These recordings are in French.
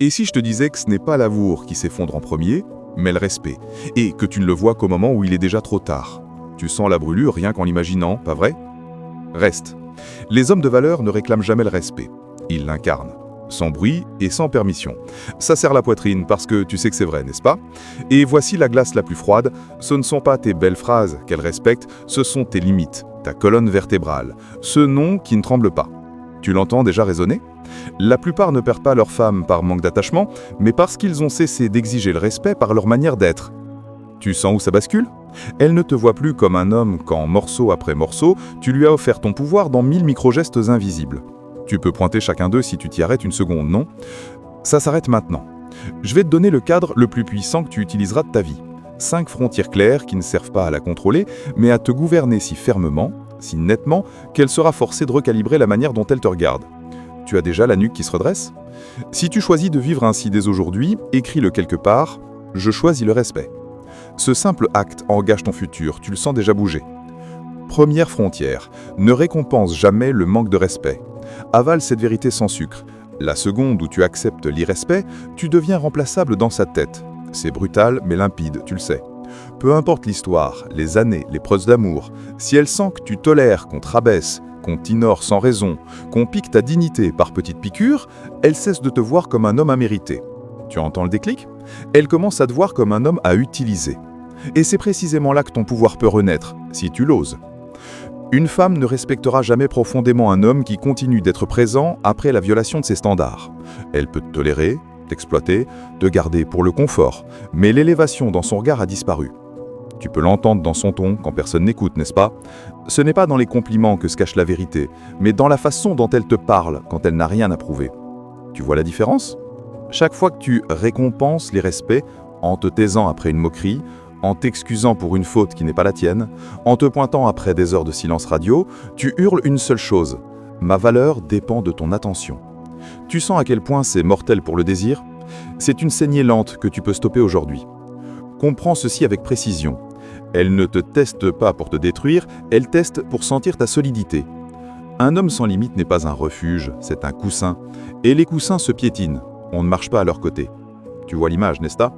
Et si je te disais que ce n'est pas l'amour qui s'effondre en premier, mais le respect, et que tu ne le vois qu'au moment où il est déjà trop tard? Tu sens la brûlure rien qu'en l'imaginant, pas vrai? Reste. Les hommes de valeur ne réclament jamais le respect. Ils l'incarnent. Sans bruit et sans permission. Ça serre la poitrine parce que tu sais que c'est vrai, n'est-ce pas? Et voici la glace la plus froide. Ce ne sont pas tes belles phrases qu'elle respecte, ce sont tes limites, ta colonne vertébrale, ce nom qui ne tremble pas. Tu l'entends déjà résonner? La plupart ne perdent pas leur femme par manque d'attachement, mais parce qu'ils ont cessé d'exiger le respect par leur manière d'être. Tu sens où ça bascule? Elle ne te voit plus comme un homme quand, morceau après morceau, tu lui as offert ton pouvoir dans 1000 microgestes invisibles. Tu peux pointer chacun d'eux si tu t'y arrêtes une seconde, non? Ça s'arrête maintenant. Je vais te donner le cadre le plus puissant que tu utiliseras de ta vie. 5 frontières claires qui ne servent pas à la contrôler, mais à te gouverner si fermement, si nettement, qu'elle sera forcée de recalibrer la manière dont elle te regarde. Tu as déjà la nuque qui se redresse? Si tu choisis de vivre ainsi dès aujourd'hui, écris-le quelque part « Je choisis le respect ». Ce simple acte engage ton futur, tu le sens déjà bouger. Première frontière, ne récompense jamais le manque de respect. Avale cette vérité sans sucre. La seconde où tu acceptes l'irrespect, tu deviens remplaçable dans sa tête. C'est brutal mais limpide, tu le sais. Peu importe l'histoire, les années, les preuves d'amour, si elle sent que tu tolères qu'on te rabaisse, qu'on t'honore sans raison, qu'on pique ta dignité par petites piqûres, elle cesse de te voir comme un homme à mériter. Tu entends le déclic? Elle commence à te voir comme un homme à utiliser. Et c'est précisément là que ton pouvoir peut renaître, si tu l'oses. Une femme ne respectera jamais profondément un homme qui continue d'être présent après la violation de ses standards. Elle peut te tolérer, t'exploiter, te garder pour le confort, mais l'élévation dans son regard a disparu. Tu peux l'entendre dans son ton quand personne n'écoute, n'est-ce pas? Ce n'est pas dans les compliments que se cache la vérité, mais dans la façon dont elle te parle quand elle n'a rien à prouver. Tu vois la différence? Chaque fois que tu récompenses les respects en te taisant après une moquerie, en t'excusant pour une faute qui n'est pas la tienne, en te pointant après des heures de silence radio, tu hurles une seule chose. Ma valeur dépend de ton attention. Tu sens à quel point c'est mortel pour le désir? C'est une saignée lente que tu peux stopper aujourd'hui. Comprends ceci avec précision. Elle ne te teste pas pour te détruire, elle teste pour sentir ta solidité. Un homme sans limite n'est pas un refuge, c'est un coussin. Et les coussins se piétinent, on ne marche pas à leur côté. Tu vois l'image, n'est-ce pas?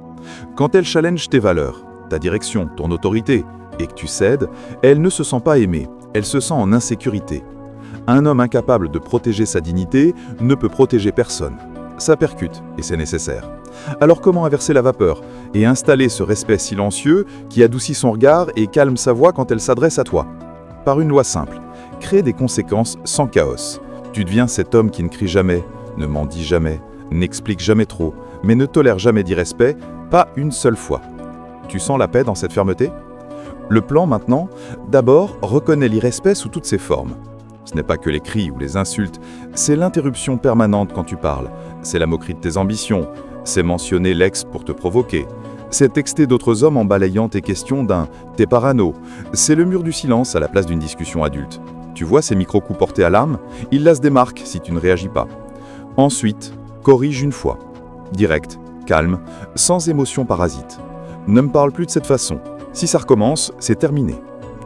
Quand elle challenge tes valeurs, ta direction, ton autorité, et que tu cèdes, elle ne se sent pas aimée, elle se sent en insécurité. Un homme incapable de protéger sa dignité ne peut protéger personne. Ça percute, et c'est nécessaire. Alors comment inverser la vapeur et installer ce respect silencieux qui adoucit son regard et calme sa voix quand elle s'adresse à toi? Par une loi simple, crée des conséquences sans chaos. Tu deviens cet homme qui ne crie jamais, ne mendie jamais, n'explique jamais trop, mais ne tolère jamais d'irrespect, pas une seule fois. Tu sens la paix dans cette fermeté? Le plan maintenant, d'abord, reconnais l'irrespect sous toutes ses formes. Ce n'est pas que les cris ou les insultes, c'est l'interruption permanente quand tu parles, c'est la moquerie de tes ambitions, c'est mentionner l'ex pour te provoquer, c'est texter d'autres hommes en balayant tes questions d'un « t'es parano », c'est le mur du silence à la place d'une discussion adulte. Tu vois ces micro-coups portés à l'âme? Ils laissent des marques si tu ne réagis pas. Ensuite, corrige une fois. Direct, calme, sans émotion parasite. Ne me parle plus de cette façon. Si ça recommence, c'est terminé.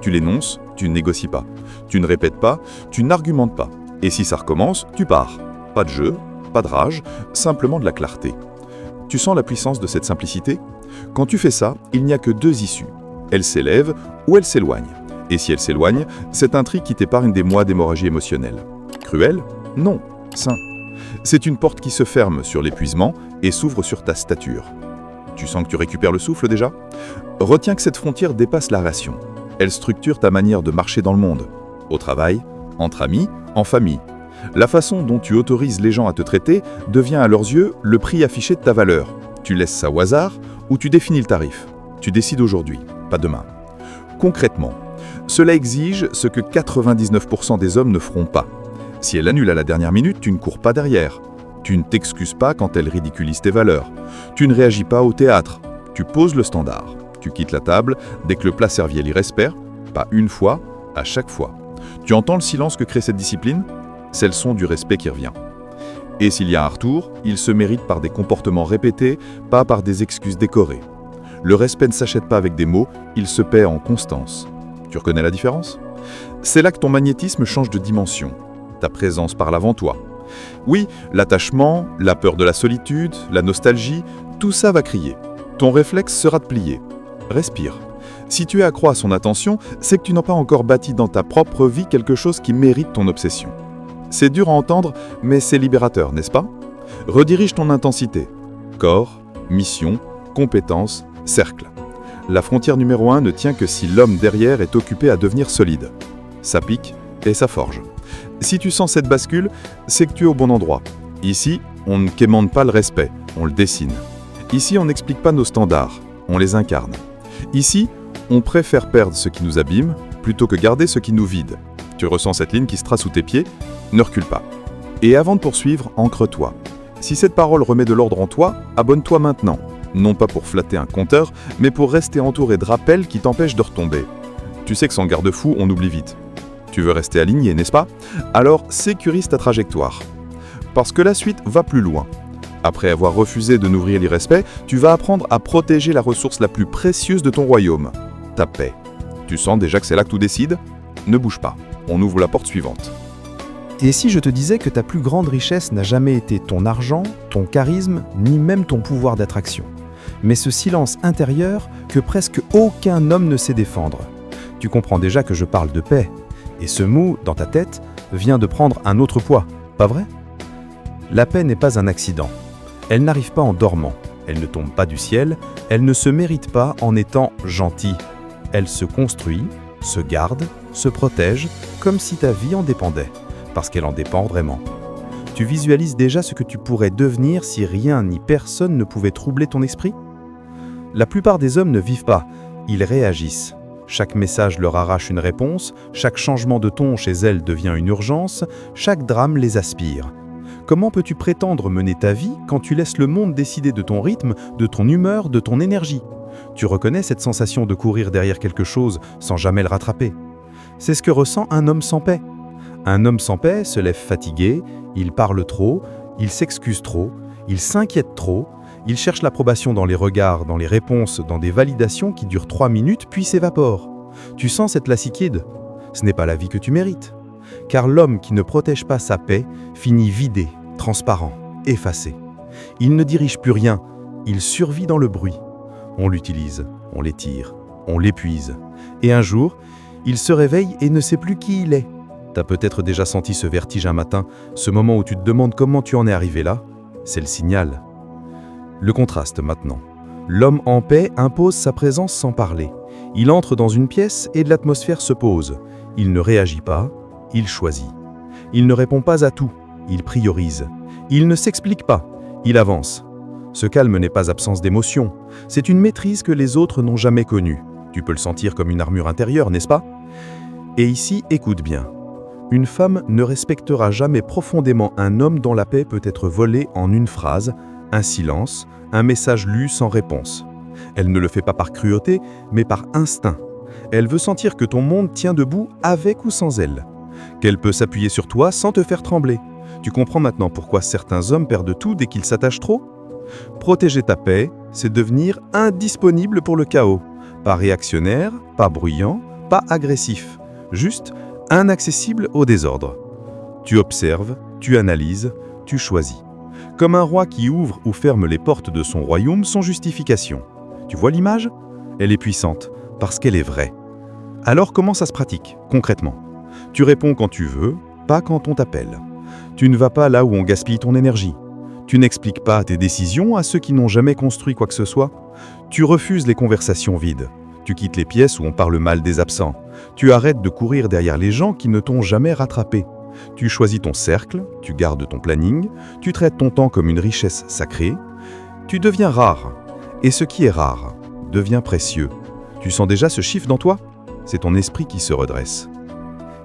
Tu l'énonces, tu ne négocies pas. Tu ne répètes pas, tu n'argumentes pas. Et si ça recommence, tu pars. Pas de jeu, pas de rage, simplement de la clarté. Tu sens la puissance de cette simplicité? Quand tu fais ça, il n'y a que 2 issues. Elle s'élève ou elle s'éloigne. Et si elle s'éloigne, c'est un tri qui t'épargne des mois d'hémorragie émotionnelle. Cruel? Non, sain. C'est une porte qui se ferme sur l'épuisement et s'ouvre sur ta stature. Tu sens que tu récupères le souffle déjà? Retiens que cette frontière dépasse la ration. Elle structure ta manière de marcher dans le monde. Au travail, entre amis, en famille. La façon dont tu autorises les gens à te traiter devient à leurs yeux le prix affiché de ta valeur. Tu laisses ça au hasard ou tu définis le tarif. Tu décides aujourd'hui, pas demain. Concrètement, cela exige ce que 99% des hommes ne feront pas. Si elle annule à la dernière minute, tu ne cours pas derrière. Tu ne t'excuses pas quand elle ridiculise tes valeurs. Tu ne réagis pas au théâtre. Tu poses le standard. Tu quittes la table dès que le plat servi l'irrespect, pas une fois, à chaque fois. Tu entends le silence que crée cette discipline? C'est le son du respect qui revient. Et s'il y a un retour, il se mérite par des comportements répétés, pas par des excuses décorées. Le respect ne s'achète pas avec des mots, il se paie en constance. Tu reconnais la différence? C'est là que ton magnétisme change de dimension. Ta présence parle avant toi. Oui, l'attachement, la peur de la solitude, la nostalgie, tout ça va crier. Ton réflexe sera de plier. Respire. Si tu es accro à son attention, c'est que tu n'as pas encore bâti dans ta propre vie quelque chose qui mérite ton obsession. C'est dur à entendre, mais c'est libérateur, n'est-ce pas? Redirige ton intensité. Corps, mission, compétence, cercle. La frontière numéro 1 ne tient que si l'homme derrière est occupé à devenir solide. Ça pique et ça forge. Si tu sens cette bascule, c'est que tu es au bon endroit. Ici, on ne quémande pas le respect, on le dessine. Ici, on n'explique pas nos standards, on les incarne. Ici, on préfère perdre ce qui nous abîme plutôt que garder ce qui nous vide. Tu ressens cette ligne qui se trace sous tes pieds? Ne recule pas. Et avant de poursuivre, ancre-toi. Si cette parole remet de l'ordre en toi, abonne-toi maintenant. Non pas pour flatter un compteur, mais pour rester entouré de rappels qui t'empêchent de retomber. Tu sais que sans garde-fou, on oublie vite. Tu veux rester aligné, n'est-ce pas? Alors sécurise ta trajectoire. Parce que la suite va plus loin. Après avoir refusé de nourrir l'irrespect, tu vas apprendre à protéger la ressource la plus précieuse de ton royaume, ta paix. Tu sens déjà que c'est là que tout décide? Ne bouge pas, on ouvre la porte suivante. Et si je te disais que ta plus grande richesse n'a jamais été ton argent, ton charisme, ni même ton pouvoir d'attraction, mais ce silence intérieur que presque aucun homme ne sait défendre? Tu comprends déjà que je parle de paix. Et ce mot, dans ta tête, vient de prendre un autre poids, pas vrai? La paix n'est pas un accident. Elle n'arrive pas en dormant, elle ne tombe pas du ciel, elle ne se mérite pas en étant gentille. Elle se construit, se garde, se protège, comme si ta vie en dépendait, parce qu'elle en dépend vraiment. Tu visualises déjà ce que tu pourrais devenir si rien ni personne ne pouvait troubler ton esprit? La plupart des hommes ne vivent pas, ils réagissent. Chaque message leur arrache une réponse, chaque changement de ton chez elles devient une urgence, chaque drame les aspire. Comment peux-tu prétendre mener ta vie quand tu laisses le monde décider de ton rythme, de ton humeur, de ton énergie? Tu reconnais cette sensation de courir derrière quelque chose sans jamais le rattraper? C'est ce que ressent un homme sans paix. Un homme sans paix se lève fatigué, il parle trop, il s'excuse trop, il s'inquiète trop, il cherche l'approbation dans les regards, dans les réponses, dans des validations qui durent 3 minutes puis s'évaporent. Tu sens cette lassitude? Ce n'est pas la vie que tu mérites. Car l'homme qui ne protège pas sa paix finit vidé, transparent, effacé. Il ne dirige plus rien, il survit dans le bruit. On l'utilise, on l'étire, on l'épuise. Et un jour, il se réveille et ne sait plus qui il est. T'as peut-être déjà senti ce vertige un matin, ce moment où tu te demandes comment tu en es arrivé là. C'est le signal. Le contraste maintenant. L'homme en paix impose sa présence sans parler. Il entre dans une pièce et de l'atmosphère se pose. Il ne réagit pas, il choisit. Il ne répond pas à tout, il priorise. Il ne s'explique pas, il avance. Ce calme n'est pas absence d'émotion, c'est une maîtrise que les autres n'ont jamais connue. Tu peux le sentir comme une armure intérieure, n'est-ce pas? Et ici, écoute bien. Une femme ne respectera jamais profondément un homme dont la paix peut être volée en une phrase, un silence, un message lu sans réponse. Elle ne le fait pas par cruauté, mais par instinct. Elle veut sentir que ton monde tient debout avec ou sans elle. Qu'elle peut s'appuyer sur toi sans te faire trembler. Tu comprends maintenant pourquoi certains hommes perdent tout dès qu'ils s'attachent trop? Protéger ta paix, c'est devenir indisponible pour le chaos. Pas réactionnaire, pas bruyant, pas agressif. Juste inaccessible au désordre. Tu observes, tu analyses, tu choisis. Comme un roi qui ouvre ou ferme les portes de son royaume sans justification. Tu vois l'image? Elle est puissante, parce qu'elle est vraie. Alors comment ça se pratique, concrètement? Tu réponds quand tu veux, pas quand on t'appelle. Tu ne vas pas là où on gaspille ton énergie. Tu n'expliques pas tes décisions à ceux qui n'ont jamais construit quoi que ce soit. Tu refuses les conversations vides. Tu quittes les pièces où on parle mal des absents. Tu arrêtes de courir derrière les gens qui ne t'ont jamais rattrapé. Tu choisis ton cercle, tu gardes ton planning, tu traites ton temps comme une richesse sacrée. Tu deviens rare. Et ce qui est rare devient précieux. Tu sens déjà ce chiffre dans toi? C'est ton esprit qui se redresse.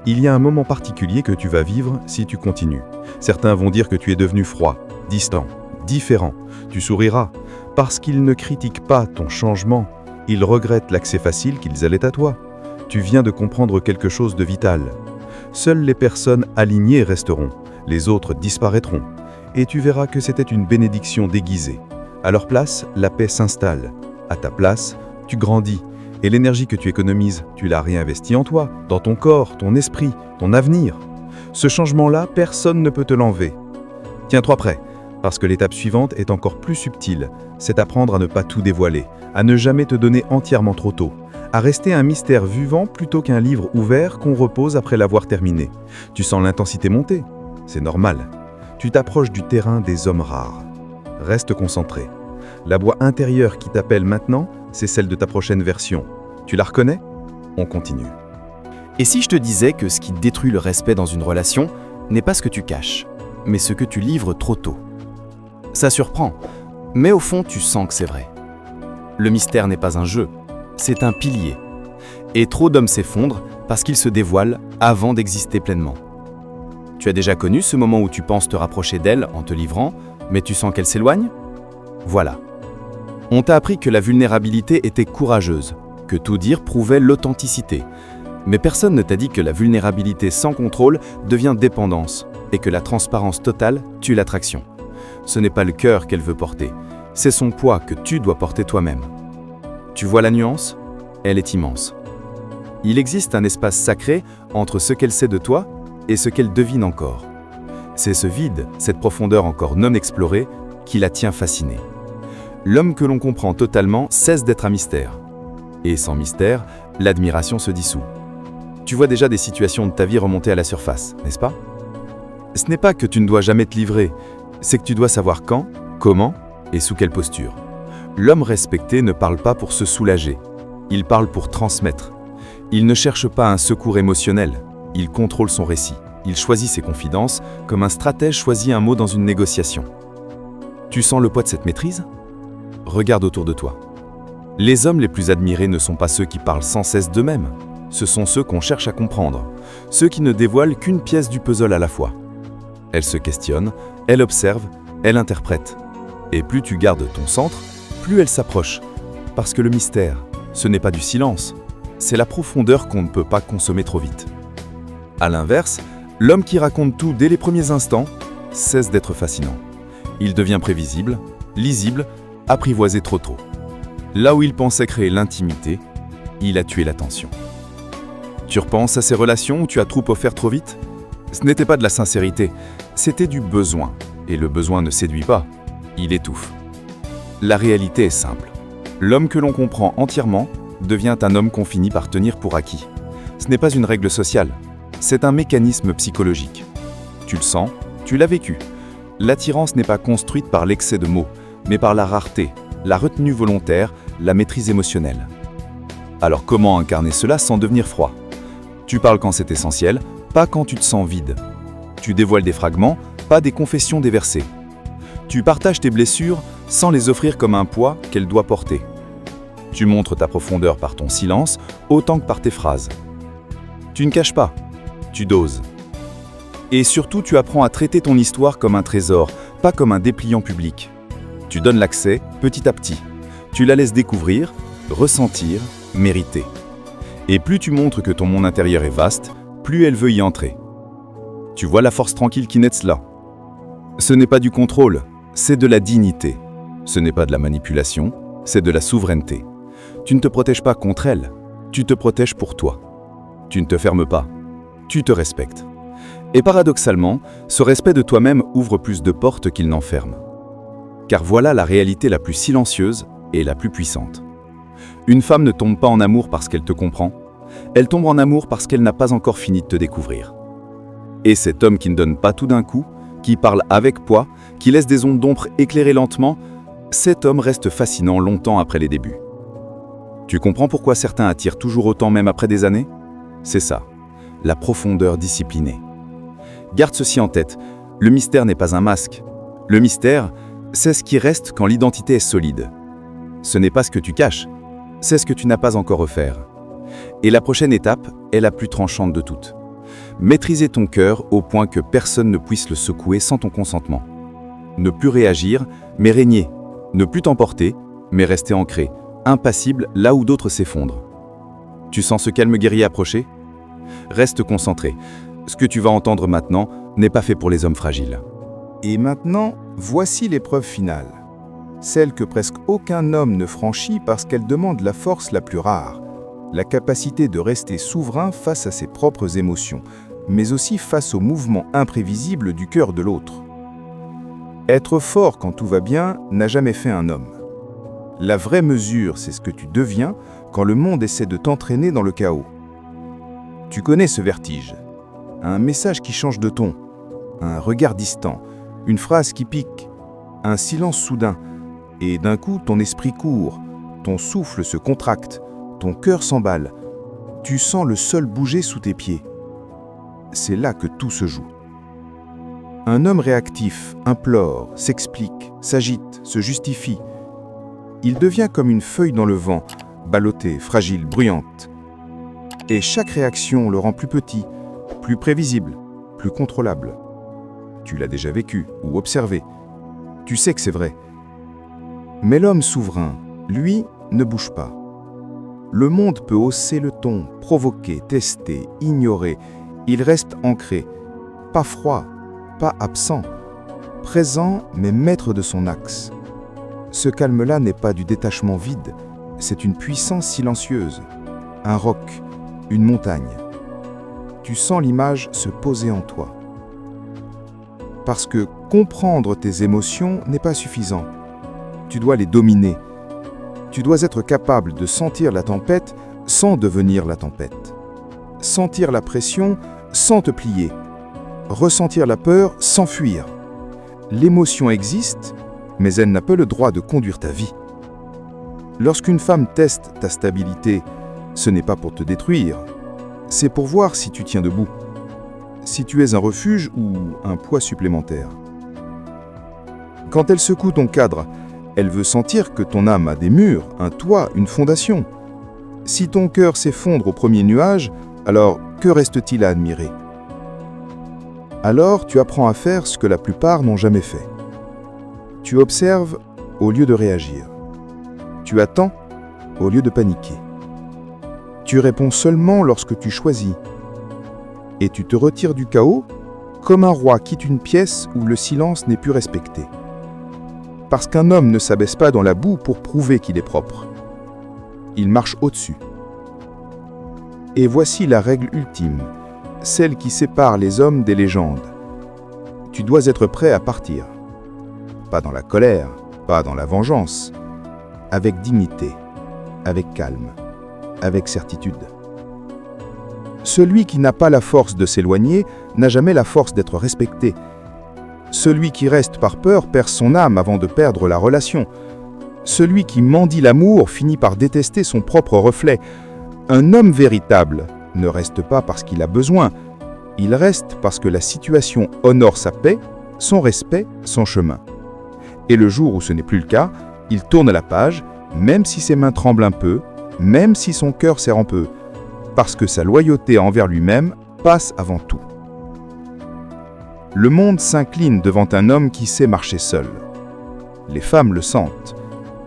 Il y a un moment particulier que tu vas vivre si tu continues. Certains vont dire que tu es devenu froid, distant, différent. Tu souriras, parce qu'ils ne critiquent pas ton changement. Ils regrettent l'accès facile qu'ils allaient à toi. Tu viens de comprendre quelque chose de vital. Seules les personnes alignées resteront, les autres disparaîtront. Et tu verras que c'était une bénédiction déguisée. À leur place, la paix s'installe. À ta place, tu grandis. Et l'énergie que tu économises, tu la réinvestis en toi, dans ton corps, ton esprit, ton avenir. Ce changement-là, personne ne peut te l'enlever. Tiens-toi prêt, parce que l'étape suivante est encore plus subtile. C'est apprendre à ne pas tout dévoiler, à ne jamais te donner entièrement trop tôt, à rester un mystère vivant plutôt qu'un livre ouvert qu'on repose après l'avoir terminé. Tu sens l'intensité monter? C'est normal. Tu t'approches du terrain des hommes rares. Reste concentré. La voix intérieure qui t'appelle maintenant, c'est celle de ta prochaine version. Tu la reconnais? On continue. Et si je te disais que ce qui détruit le respect dans une relation n'est pas ce que tu caches, mais ce que tu livres trop tôt? Ça surprend, mais au fond, tu sens que c'est vrai. Le mystère n'est pas un jeu, c'est un pilier. Et trop d'hommes s'effondrent parce qu'ils se dévoilent avant d'exister pleinement. Tu as déjà connu ce moment où tu penses te rapprocher d'elle en te livrant, mais tu sens qu'elle s'éloigne? Voilà. On t'a appris que la vulnérabilité était courageuse, que tout dire prouvait l'authenticité. Mais personne ne t'a dit que la vulnérabilité sans contrôle devient dépendance et que la transparence totale tue l'attraction. Ce n'est pas le cœur qu'elle veut porter, c'est son poids que tu dois porter toi-même. Tu vois la nuance? Elle est immense. Il existe un espace sacré entre ce qu'elle sait de toi et ce qu'elle devine encore. C'est ce vide, cette profondeur encore non explorée, qui la tient fascinée. L'homme que l'on comprend totalement cesse d'être un mystère. Et sans mystère, l'admiration se dissout. Tu vois déjà des situations de ta vie remonter à la surface, n'est-ce pas? Ce n'est pas que tu ne dois jamais te livrer, c'est que tu dois savoir quand, comment et sous quelle posture. L'homme respecté ne parle pas pour se soulager, il parle pour transmettre. Il ne cherche pas un secours émotionnel, il contrôle son récit. Il choisit ses confidences comme un stratège choisit un mot dans une négociation. Tu sens le poids de cette maîtrise? Regarde autour de toi. Les hommes les plus admirés ne sont pas ceux qui parlent sans cesse d'eux-mêmes. Ce sont ceux qu'on cherche à comprendre, ceux qui ne dévoilent qu'une pièce du puzzle à la fois. Elle se questionne, elle observe, elle interprète. Et plus tu gardes ton centre, plus elle s'approche. Parce que le mystère, ce n'est pas du silence, c'est la profondeur qu'on ne peut pas consommer trop vite. À l'inverse, l'homme qui raconte tout dès les premiers instants cesse d'être fascinant. Il devient prévisible, lisible, apprivoisé trop tôt. Là où il pensait créer l'intimité, il a tué l'attention. Tu repenses à ces relations où tu as trop offert trop vite? Ce n'était pas de la sincérité, c'était du besoin. Et le besoin ne séduit pas, il étouffe. La réalité est simple. L'homme que l'on comprend entièrement devient un homme qu'on finit par tenir pour acquis. Ce n'est pas une règle sociale, c'est un mécanisme psychologique. Tu le sens, tu l'as vécu. L'attirance n'est pas construite par l'excès de mots, mais par la rareté, la retenue volontaire, la maîtrise émotionnelle. Alors comment incarner cela sans devenir froid? Tu parles quand c'est essentiel, pas quand tu te sens vide. Tu dévoiles des fragments, pas des confessions déversées. Tu partages tes blessures sans les offrir comme un poids qu'elles doivent porter. Tu montres ta profondeur par ton silence autant que par tes phrases. Tu ne caches pas, tu doses. Et surtout, tu apprends à traiter ton histoire comme un trésor, pas comme un dépliant public. Tu donnes l'accès petit à petit. Tu la laisses découvrir, ressentir, mériter. Et plus tu montres que ton monde intérieur est vaste, plus elle veut y entrer. Tu vois la force tranquille qui naît de cela. Ce n'est pas du contrôle, c'est de la dignité. Ce n'est pas de la manipulation, c'est de la souveraineté. Tu ne te protèges pas contre elle, tu te protèges pour toi. Tu ne te fermes pas, tu te respectes. Et paradoxalement, ce respect de toi-même ouvre plus de portes qu'il n'enferme. Car voilà la réalité la plus silencieuse et la plus puissante. Une femme ne tombe pas en amour parce qu'elle te comprend, elle tombe en amour parce qu'elle n'a pas encore fini de te découvrir. Et cet homme qui ne donne pas tout d'un coup, qui parle avec poids, qui laisse des ondes d'ombre éclairer lentement, cet homme reste fascinant longtemps après les débuts. Tu comprends pourquoi certains attirent toujours autant même après des années? C'est ça, la profondeur disciplinée. Garde ceci en tête, le mystère n'est pas un masque. Le mystère, c'est ce qui reste quand l'identité est solide. Ce n'est pas ce que tu caches, c'est ce que tu n'as pas encore offert. Et la prochaine étape est la plus tranchante de toutes. Maîtriser ton cœur au point que personne ne puisse le secouer sans ton consentement. Ne plus réagir, mais régner. Ne plus t'emporter, mais rester ancré, impassible là où d'autres s'effondrent. Tu sens ce calme guerrier approcher? Reste concentré. Ce que tu vas entendre maintenant n'est pas fait pour les hommes fragiles. Et maintenant, voici l'épreuve finale. Celle que presque aucun homme ne franchit parce qu'elle demande la force la plus rare, la capacité de rester souverain face à ses propres émotions, mais aussi face aux mouvements imprévisibles du cœur de l'autre. Être fort quand tout va bien n'a jamais fait un homme. La vraie mesure, c'est ce que tu deviens quand le monde essaie de t'entraîner dans le chaos. Tu connais ce vertige. Un message qui change de ton, un regard distant, une phrase qui pique, un silence soudain, et d'un coup ton esprit court, ton souffle se contracte, ton cœur s'emballe, tu sens le sol bouger sous tes pieds. C'est là que tout se joue. Un homme réactif implore, s'explique, s'agite, se justifie. Il devient comme une feuille dans le vent, ballottée, fragile, bruyante. Et chaque réaction le rend plus petit, plus prévisible, plus contrôlable. Tu l'as déjà vécu ou observé. Tu sais que c'est vrai. Mais l'homme souverain, lui, ne bouge pas. Le monde peut hausser le ton, provoquer, tester, ignorer. Il reste ancré, pas froid, pas absent, présent mais maître de son axe. Ce calme-là n'est pas du détachement vide, c'est une puissance silencieuse, un roc, une montagne. Tu sens l'image se poser en toi. Parce que comprendre tes émotions n'est pas suffisant. Tu dois les dominer. Tu dois être capable de sentir la tempête sans devenir la tempête. Sentir la pression sans te plier. Ressentir la peur sans fuir. L'émotion existe, mais elle n'a pas le droit de conduire ta vie. Lorsqu'une femme teste ta stabilité, ce n'est pas pour te détruire, c'est pour voir si tu tiens debout, si tu es un refuge ou un poids supplémentaire. Quand elle secoue ton cadre, elle veut sentir que ton âme a des murs, un toit, une fondation. Si ton cœur s'effondre au premier nuage, alors que reste-t-il à admirer ? Alors tu apprends à faire ce que la plupart n'ont jamais fait. Tu observes au lieu de réagir. Tu attends au lieu de paniquer. Tu réponds seulement lorsque tu choisis. Et tu te retires du chaos comme un roi quitte une pièce où le silence n'est plus respecté. Parce qu'un homme ne s'abaisse pas dans la boue pour prouver qu'il est propre. Il marche au-dessus. Et voici la règle ultime, celle qui sépare les hommes des légendes. Tu dois être prêt à partir. Pas dans la colère, pas dans la vengeance, avec dignité, avec calme, avec certitude. Celui qui n'a pas la force de s'éloigner n'a jamais la force d'être respecté. Celui qui reste par peur perd son âme avant de perdre la relation. Celui qui mendie l'amour finit par détester son propre reflet. Un homme véritable ne reste pas parce qu'il a besoin, il reste parce que la situation honore sa paix, son respect, son chemin. Et le jour où ce n'est plus le cas, il tourne la page, même si ses mains tremblent un peu, même si son cœur serre un peu, parce que sa loyauté envers lui-même passe avant tout. Le monde s'incline devant un homme qui sait marcher seul. Les femmes le sentent,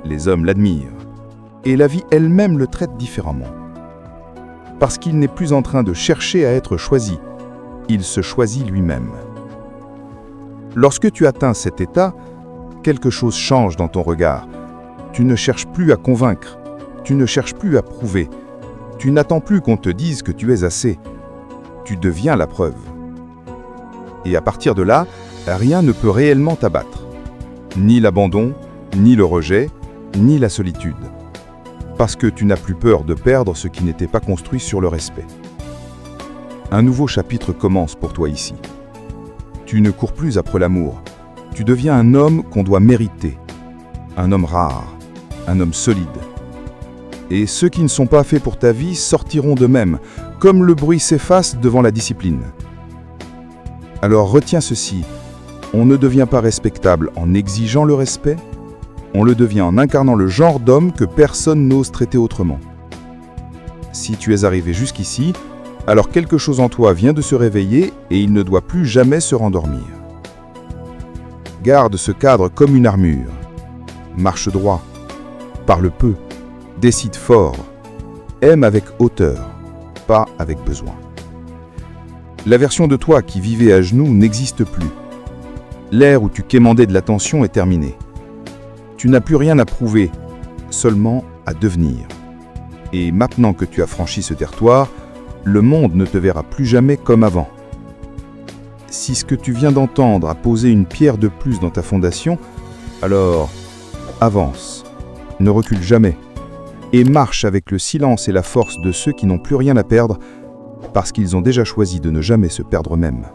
les hommes l'admirent, et la vie elle-même le traite différemment. Parce qu'il n'est plus en train de chercher à être choisi, il se choisit lui-même. Lorsque tu atteins cet état, quelque chose change dans ton regard. Tu ne cherches plus à convaincre, tu ne cherches plus à prouver, tu n'attends plus qu'on te dise que tu es assez. Tu deviens la preuve. Et à partir de là, rien ne peut réellement t'abattre. Ni l'abandon, ni le rejet, ni la solitude. Parce que tu n'as plus peur de perdre ce qui n'était pas construit sur le respect. Un nouveau chapitre commence pour toi ici. Tu ne cours plus après l'amour. Tu deviens un homme qu'on doit mériter. Un homme rare, un homme solide. Et ceux qui ne sont pas faits pour ta vie sortiront d'eux-mêmes, comme le bruit s'efface devant la discipline. Alors retiens ceci, on ne devient pas respectable en exigeant le respect, on le devient en incarnant le genre d'homme que personne n'ose traiter autrement. Si tu es arrivé jusqu'ici, alors quelque chose en toi vient de se réveiller et il ne doit plus jamais se rendormir. Garde ce cadre comme une armure. Marche droit, parle peu, décide fort, aime avec hauteur, pas avec besoin. La version de toi qui vivait à genoux n'existe plus. L'ère où tu quémandais de l'attention est terminée. Tu n'as plus rien à prouver, seulement à devenir. Et maintenant que tu as franchi ce territoire, le monde ne te verra plus jamais comme avant. Si ce que tu viens d'entendre a posé une pierre de plus dans ta fondation, alors avance, ne recule jamais, et marche avec le silence et la force de ceux qui n'ont plus rien à perdre, parce qu'ils ont déjà choisi de ne jamais se perdre eux-mêmes.